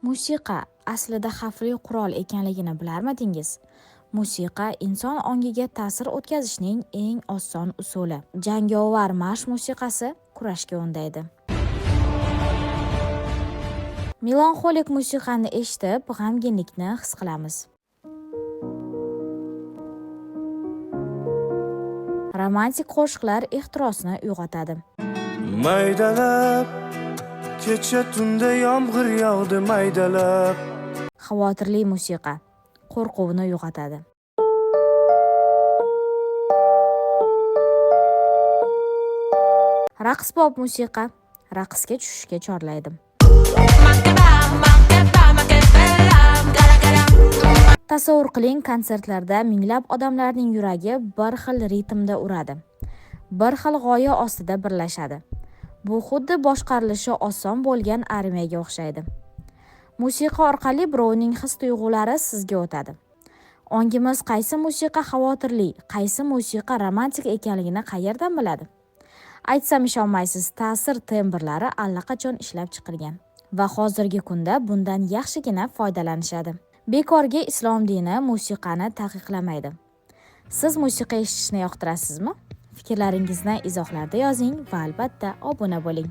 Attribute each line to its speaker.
Speaker 1: Musiqa aslida xavfli qurol ekanligini bilarmidingiz? Musiqa inson ongiga ta'sir o'tkazishning eng oson usuli. Jangovar marsh musiqasi kurashga undaydi. Melanxolik musiqani eshitib, g'amginlikni his qilamiz. Romantik qo'shiqlar ehtirosni uyg'otadi.
Speaker 2: Maydalab kecha tunda yomg'ir yog'di maydalab.
Speaker 1: Xavotirli musiqa qo'rquvni uyg'otadi. Raqsbob musiqa raqsga tushishga chorlaydi. Tasavvur qiling, konsertlarda minglab odamlarning yuragi bir xil ritmda uradi. Bir xil g'oya ostida birlashadi. Bu xuddi boshqarilishi oson bo'lgan armiyaga o'xshaydi. Musiqa orqali birovning his-tuyg'ulari sizga o'tadi. Ongimiz qaysi musiqa xavotirli, qaysi musiqa romantik ekanligini qayerdan biladi? Aytsam ishonmaysiz, ta'sir tembrlari allaqachon ishlab chiqilgan va hozirgi kunda bundan yaxshigina foydalanishadi. Bekorga islom dini musiqani taqiqlamaydi. Siz musiqa eshitishni yoqtirasizmi? Fikrlaringizni izohlarda yozing va albatta obuna bo'ling.